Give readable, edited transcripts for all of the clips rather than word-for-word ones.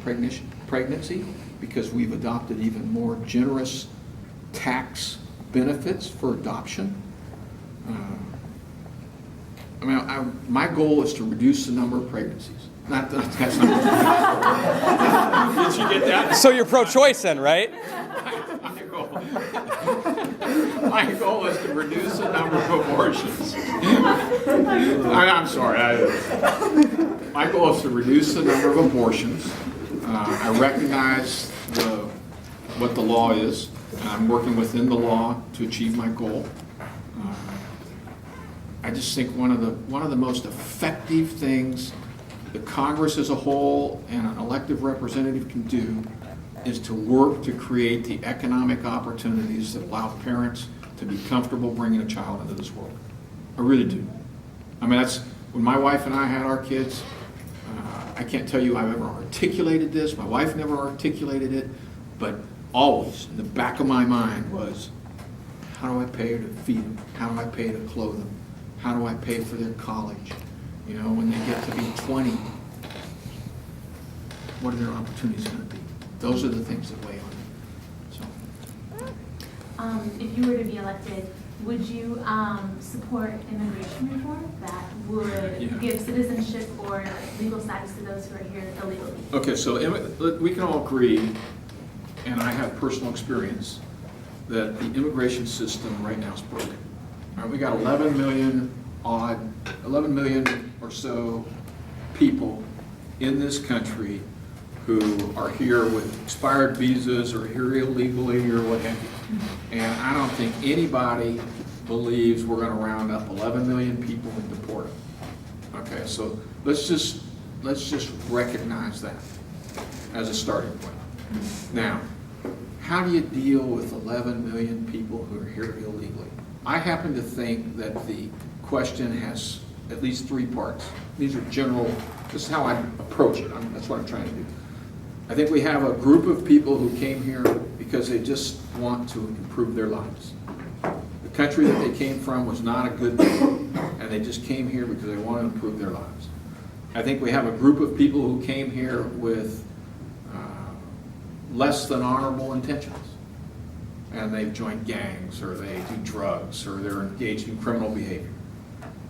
pregnancy because we've adopted even more generous tax benefits for adoption. My goal is to reduce the number of pregnancies. Not that that's not. Did you get that? So you're pro-choice then, right? My goal is to reduce the number of abortions. I'm sorry. My goal is to reduce the number of abortions. I recognize what the law is, and I'm working within the law to achieve my goal. I just think one of the most effective things the Congress as a whole and an elected representative can do is to work to create the economic opportunities that allow parents to be comfortable bringing a child into this world. I really do. I mean, that's when my wife and I had our kids. I can't tell you I've ever articulated this. My wife never articulated it, but always in the back of my mind was, how do I pay her to feed them? How do I pay to clothe them? How do I pay for their college? You know, when they get to be 20, what are their opportunities going to be? Those are the things that weigh on me. So. If you were to be elected, would you support immigration reform that would give citizenship or legal status to those who are here illegally? Okay, so we can all agree, and I have personal experience, that the immigration system right now is broken. All right, we got 11 million or so people in this country who are here with expired visas or here illegally or what have you. And I don't think anybody believes we're going to round up 11 million people and deport them. Okay, so let's just recognize that as a starting point. Now, how do you deal with 11 million people who are here illegally? I happen to think that the question has at least three parts. These are general, this is how I approach it. That's what I'm trying to do. I think we have a group of people who came here because they just want to improve their lives. The country that they came from was not a good thing, and they just came here because they want to improve their lives. I think we have a group of people who came here with less than honorable intentions. And they've joined gangs, or they do drugs, or they're engaged in criminal behavior.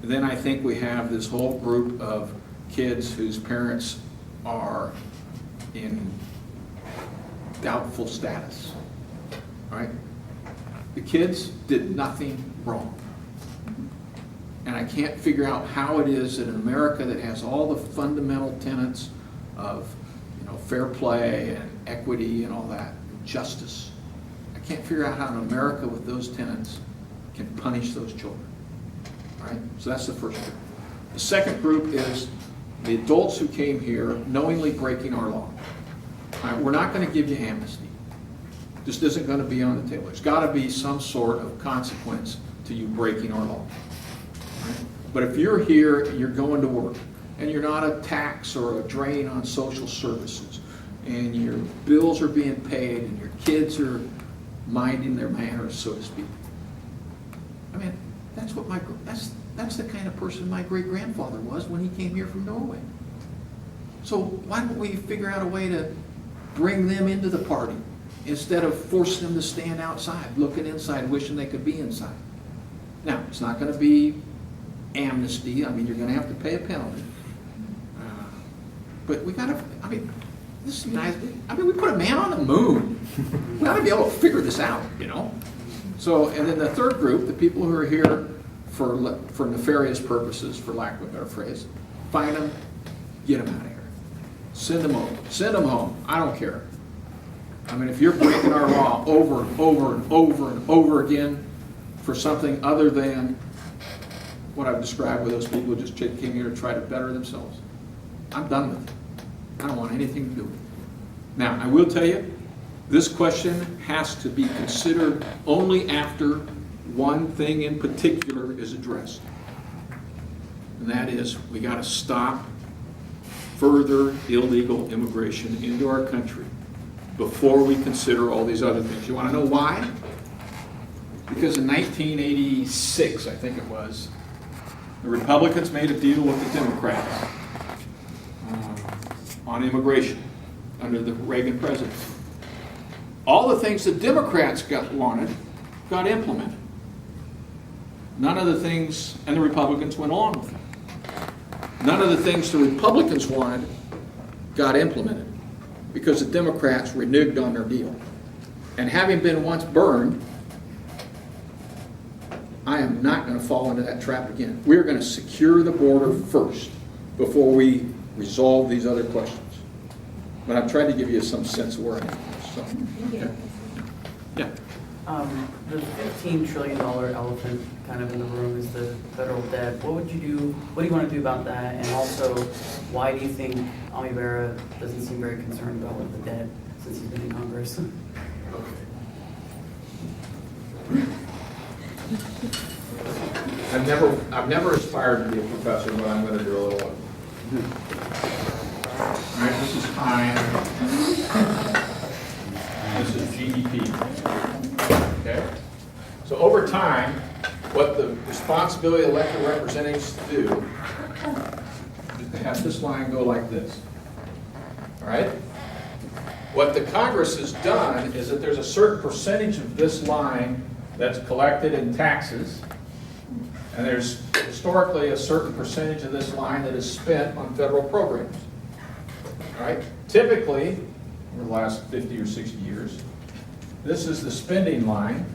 And then I think we have this whole group of kids whose parents are in doubtful status, right? The kids did nothing wrong. And I can't figure out how it is that in America that has all the fundamental tenets of, fair play and equity and all that, and justice, I can't figure out how in America with those tenets can punish those children. All right? So that's the first group. The second group is the adults who came here knowingly breaking our law. All right? We're not going to give you amnesty. This isn't going to be on the table. There's got to be some sort of consequence to you breaking our law. All right? But if you're here, you're going to work, and you're not a tax or a drain on social services, and your bills are being paid, and your kids are minding their manners, so to speak. I mean, that's the kind of person my great-grandfather was when he came here from Norway. So why don't we figure out a way to bring them into the party instead of forcing them to stand outside, looking inside, wishing they could be inside? Now, it's not going to be amnesty. I mean, you're going to have to pay a penalty. But we got to, this is nice. We put a man on the moon. We ought to be able to figure this out, So, and then the third group, the people who are here for nefarious purposes, for lack of a better phrase, find them, get them out of here. Send them over. Send them home. I don't care. If you're breaking our law over and over and over and over again for something other than what I've described with those people who just came here to try to better themselves, I'm done with it. I don't want anything to do with it. Now, I will tell you, this question has to be considered only after one thing in particular is addressed. And that is, we got to stop further illegal immigration into our country before we consider all these other things. You want to know why? Because in 1986, I think it was, the Republicans made a deal with the Democrats on immigration. under the Reagan presidency. All the things the Democrats wanted got implemented. None of the things, and the Republicans went along with them. None of the things the Republicans wanted got implemented because the Democrats reneged on their deal. And having been once burned, I am not going to fall into that trap again. We're going to secure the border first before we resolve these other questions. But I've tried to give you some sense of where I am. So, okay. Yeah. The $15 trillion elephant kind of in the room is the federal debt. What would you do? What do you want to do about that? And also, why do you think Ami Bera doesn't seem very concerned about the debt since he's been in Congress? I've never aspired to be a professor, but I'm going to do a little one. All right, this is time. This is GDP. Okay? So over time, what the responsibility of elected representatives do is to have this line go like this. All right? What the Congress has done is that there's a certain percentage of this line that's collected in taxes, and there's historically a certain percentage of this line that is spent on federal programs. All right? Typically, over the last 50 or 60 years, this is the spending line,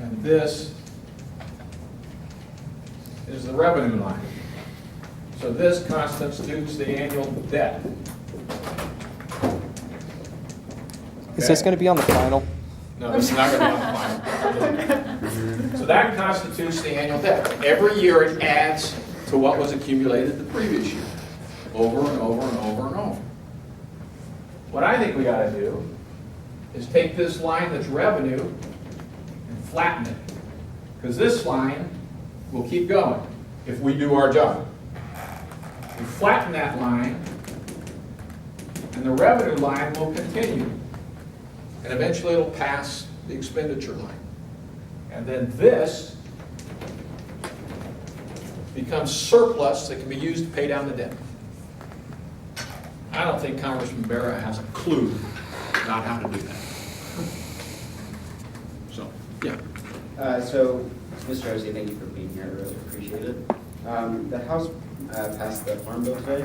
and this is the revenue line. So this constitutes the annual debt. Is this going to be on the final? No, this is not going to be on the final. So that constitutes the annual debt. Every year it adds to what was accumulated the previous year, over and over and over and over. What I think we got to do is take this line that's revenue and flatten it. Because this line will keep going if we do our job. We flatten that line, and the revenue line will continue. And eventually it'll pass the expenditure line. And then this becomes surplus that can be used to pay down the debt. I don't think Congressman Bera has a clue about how to do that. So, yeah. So, Mr. Hosey, thank you for being here. I really appreciate it. The House passed the Farm Bill today.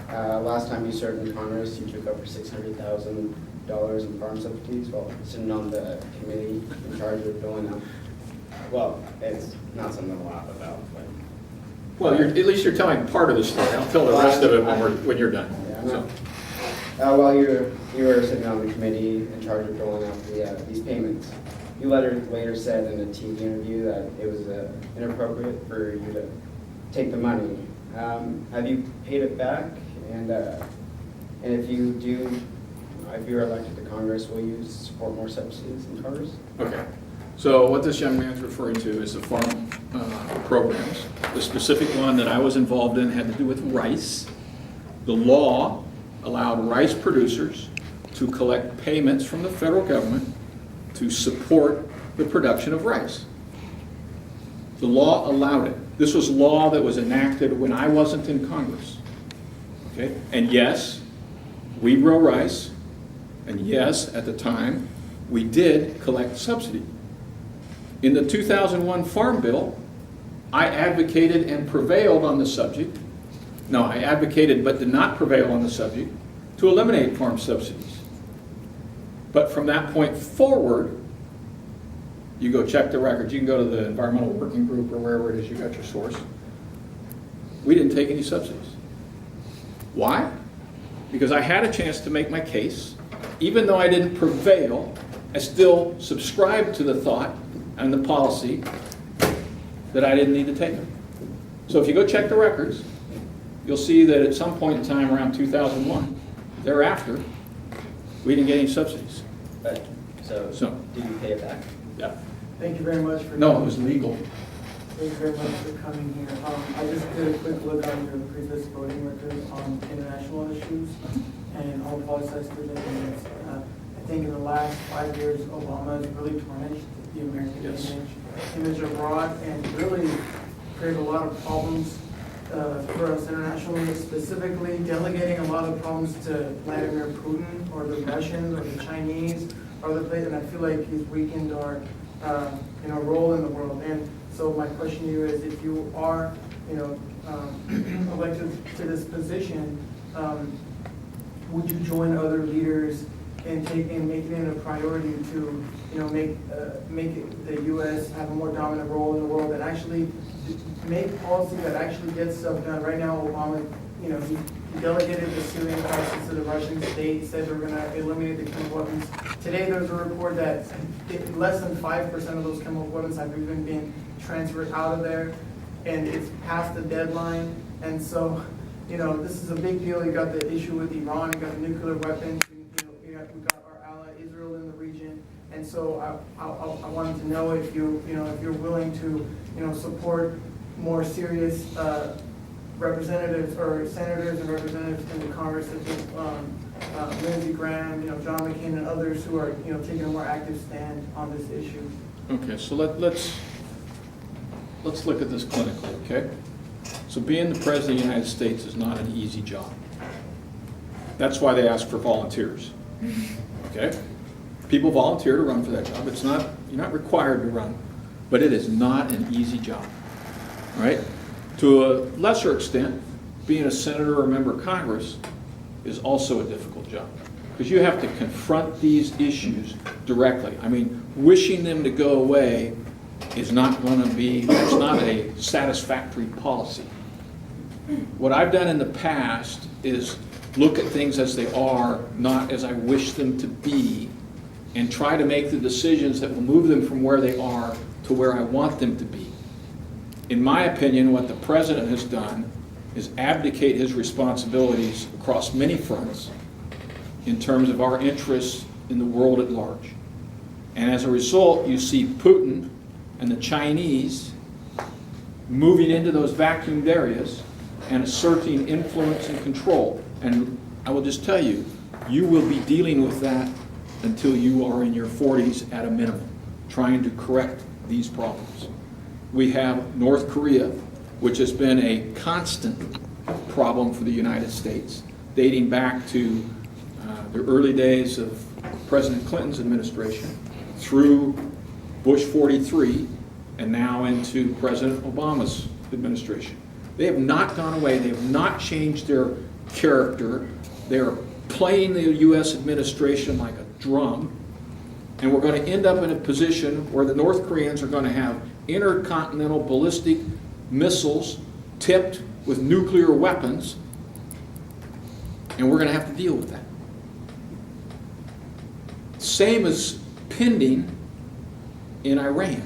Last time you served in Congress, you took over $600,000 in farm subsidies while sitting on the committee in charge of billing them. Well, it's not something to laugh about, but. Well, at least you're telling part of the story. I'll tell the rest of it when you're done. Yeah, while you were sitting on the committee in charge of doling out these payments, you later said in a TV interview that it was inappropriate for you to take the money. Have you paid it back? And if you do, if you're elected to Congress, will you support more subsidies in Congress? Okay. So what this young man's referring to is the farm programs. The specific one that I was involved in had to do with rice. The law allowed rice producers to collect payments from the federal government to support the production of rice. The law allowed it. This was law that was enacted when I wasn't in Congress. Okay? And yes, we grow rice, and yes, at the time, we did collect subsidy. In the 2001 Farm Bill, I advocated and prevailed on the subject. No, I advocated but did not prevail on the subject to eliminate farm subsidies. But from that point forward, you go check the records. You can go to the Environmental Working Group or wherever it is you got your source. We didn't take any subsidies. Why? Because I had a chance to make my case. Even though I didn't prevail, I still subscribed to the thought and the policy that I didn't need to take them. So if you go check the records, you'll see that at some point in time around 2001, thereafter, we didn't get any subsidies. But, so did you pay it back? Yeah. Thank you very much for. No, it was legal. Thank you very much for coming here. I just did a quick look on your previous voting record on international issues, and I'll apologize for the minutes. I think in the last 5 years, Obama has really tarnished the American Yes. image abroad, and really created a lot of problems for us internationally, specifically delegating a lot of problems to Vladimir Putin or the Russians or the Chinese or the place, and I feel like he's weakened our role in the world. And so my question to you is, if you are elected to this position, would you join other leaders in making it a priority to make the U.S. have a more dominant role in the world and actually make policy that actually gets stuff done? Right now, Obama, he delegated the Syrian crisis to the Russian state, said they're going to eliminate the chemical weapons. Today, there's a report that less than 5% of those chemical weapons have even been transferred out of there, and it's past the deadline. And so, this is a big deal. You got the issue with Iran, you got the nuclear weapons, we got our ally Israel in the region. And so I wanted to know if you're willing to support more serious representatives or senators and representatives in the Congress, such as Lindsey Graham, John McCain, and others who are taking a more active stand on this issue. Okay, so let's look at this clinically, okay? So being the President of the United States is not an easy job. That's why they ask for volunteers, okay? People volunteer to run for that job. You're not required to run, but it is not an easy job, right? To a lesser extent, being a senator or a member of Congress is also a difficult job because you have to confront these issues directly. I mean, wishing them to go away is not going to be, that's not a satisfactory policy. What I've done in the past is look at things as they are, not as I wish them to be, and try to make the decisions that will move them from where they are to where I want them to be. In my opinion, what the President has done is abdicate his responsibilities across many fronts in terms of our interests in the world at large. And as a result, you see Putin and the Chinese moving into those vacuumed areas and asserting influence and control. And I will just tell you, you will be dealing with that until you are in your 40s at a minimum, trying to correct these problems. We have North Korea, which has been a constant problem for the United States, dating back to the early days of President Clinton's administration, through Bush 43, and now into President Obama's administration. They have not gone away. They have not changed their character. They're playing the U.S. administration like a drum, and we're going to end up in a position where the North Koreans are going to have intercontinental ballistic missiles tipped with nuclear weapons, and we're going to have to deal with that. Same as pending in Iran.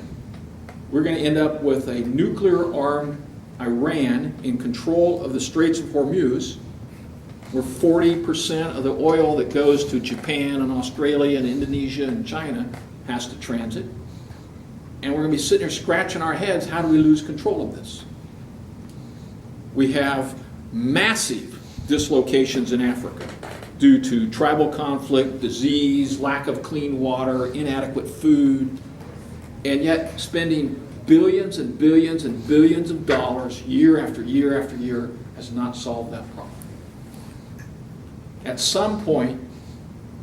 We're going to end up with a nuclear-armed Iran in control of the Straits of Hormuz, where 40% of the oil that goes to Japan and Australia and Indonesia and China has to transit. And we're going to be sitting there scratching our heads, how do we lose control of this? We have massive dislocations in Africa due to tribal conflict, disease, lack of clean water, inadequate food, and yet spending billions and billions and billions of dollars year after year after year has not solved that problem. At some point,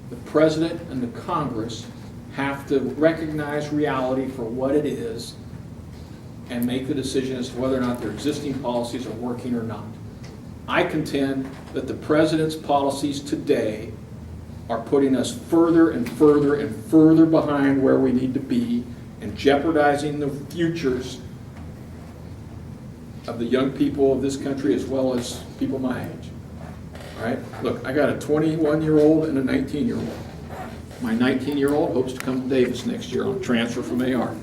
the President and the Congress have to recognize reality for what it is and make the decision as to whether or not their existing policies are working or not. I contend that the President's policies today are putting us further and further and further behind where we need to be and jeopardizing the futures of the young people of this country as well as people my age. All right? Look, I got a 21-year-old and a 19-year-old. My 19-year-old hopes to come to Davis next year on transfer from AR.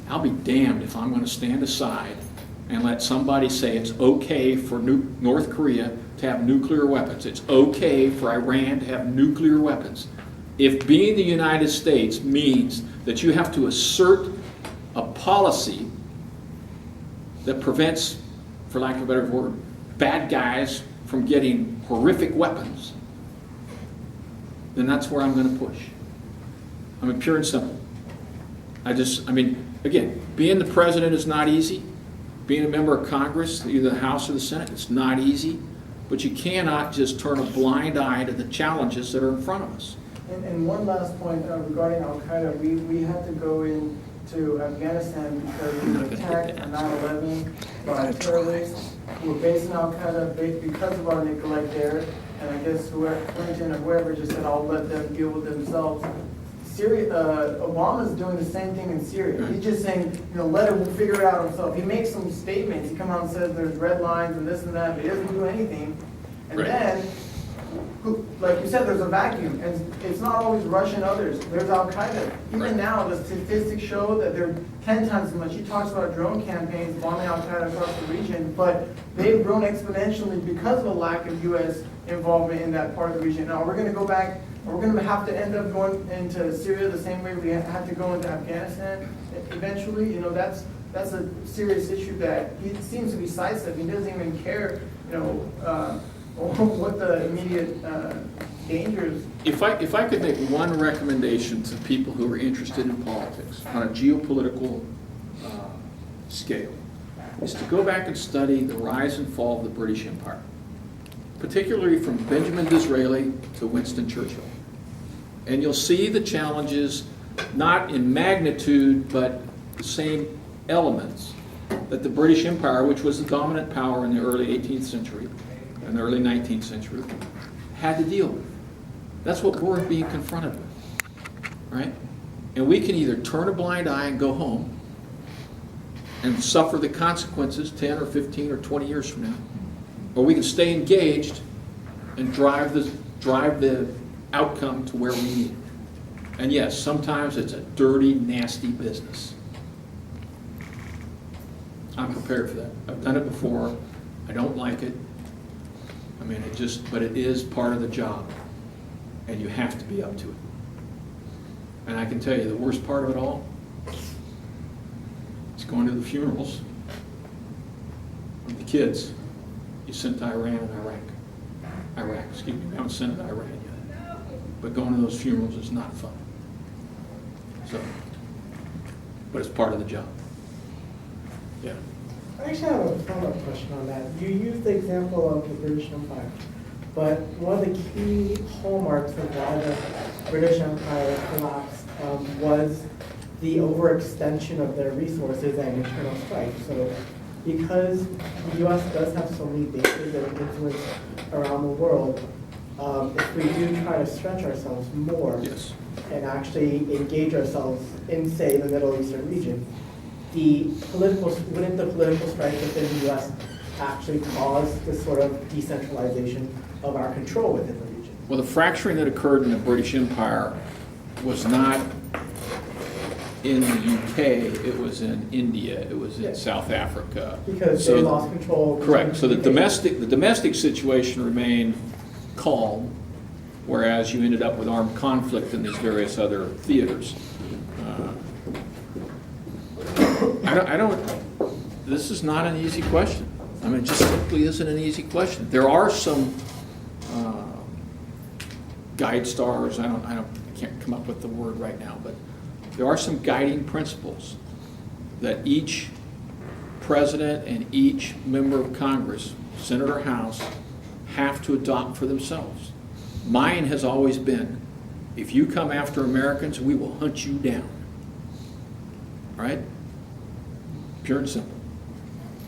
I'll be damned if I'm going to stand aside and let somebody say it's okay for North Korea to have nuclear weapons. It's okay for Iran to have nuclear weapons. If being the United States means that you have to assert a policy that prevents, for lack of a better word, bad guys from getting horrific weapons, then that's where I'm going to push. I mean, pure and simple. Again, being the President is not easy, being a member of Congress, either the House or the Senate, it's not easy, but you cannot just turn a blind eye to the challenges that are in front of us. And one last point regarding Al-Qaeda, we had to go into Afghanistan because we were attacked on 9/11 by terrorists who were based in Al-Qaeda because of our neglect there. And I guess Clinton or whoever just said, I'll let them deal with themselves. Syria, Obama's doing the same thing in Syria. He's just saying, let him figure it out himself. He makes some statements. He comes out and says there's red lines and this and that, but he doesn't do anything. And Right. then, like you said, there's a vacuum, and it's not always Russian others. There's Al-Qaeda. Even Right. now, the statistics show that they're 10 times as much. He talks about drone campaigns bombing Al-Qaeda across the region, but they've grown exponentially because of a lack of U.S. involvement in that part of the region. Now, we're going to go back, we're going to have to end up going into Syria the same way we had to go into Afghanistan eventually. That's a serious issue that he seems to be sidestepping. He doesn't even care, what the immediate dangers. If I could make one recommendation to people who are interested in politics on a geopolitical scale, is to go back and study the rise and fall of the British Empire, particularly from Benjamin Disraeli to Winston Churchill. And you'll see the challenges, not in magnitude, but the same elements that the British Empire, which was the dominant power in the early 18th century and the early 19th century, had to deal with. That's what we're being confronted with, right? And we can either turn a blind eye and go home and suffer the consequences 10 or 15 or 20 years from now, or we can stay engaged and drive the outcome to where we need it. And yes, sometimes it's a dirty, nasty business. I'm prepared for that. I've done it before. I don't like it. I mean, but it is part of the job, and you have to be up to it. And I can tell you, the worst part of it all is going to the funerals of the kids you sent to Iran and Iraq, excuse me, we haven't sent to Iran yet. But going to those funerals is not fun. So, but it's part of the job. Yeah. I actually have a follow-up question on that. You used the example of the British Empire, but one of the key hallmarks of why the British Empire collapsed was the overextension of their resources and internal strife. So because the U.S. does have so many bases of influence around the world, if we do try to stretch ourselves more Yes. and actually engage ourselves in, say, the Middle Eastern region, wouldn't the political strife within the U.S. actually cause this sort of decentralization of our control within the region? Well, the fracturing that occurred in the British Empire was not in the UK, it was in India, it was in Yes. South Africa. Because So they lost control. Correct. So the between domestic situation remained calm, whereas you ended up with armed conflict in these various other theaters. I don't. This is not an easy question. I mean, it just simply isn't an easy question. There are some guide stars. I can't come up with the word right now, but there are some guiding principles that each president and each member of Congress, Senate or House, have to adopt for themselves. Mine has always been, if you come after Americans, we will hunt you down. All right? Pure and simple.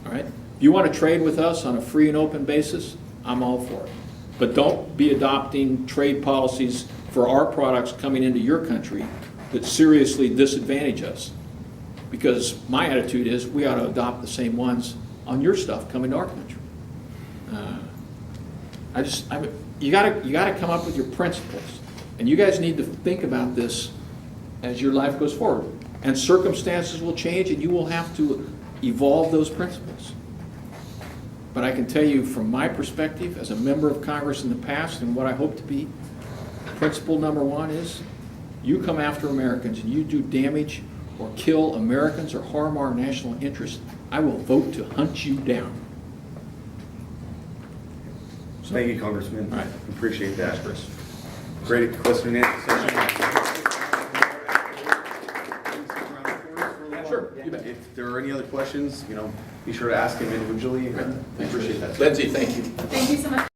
All right? If you want to trade with us on a free and open basis, I'm all for it. But don't be adopting trade policies for our products coming into your country that seriously disadvantage us. Because my attitude is we ought to adopt the same ones on your stuff coming to our country. You gotta come up with your principles. And you guys need to think about this as your life goes forward. And circumstances will change and you will have to evolve those principles. But I can tell you from my perspective as a member of Congress in the past and what I hope to be, principle number one is you come after Americans and you do damage or kill Americans or harm our national interests, I will vote to hunt you down. So, Thank you, Congressman. All right. Appreciate that. Chris. Great question and answer session. Sure, you bet. If there are any other questions, be sure to ask him individually. I appreciate that. Lindsay, thank you. Thank you so much.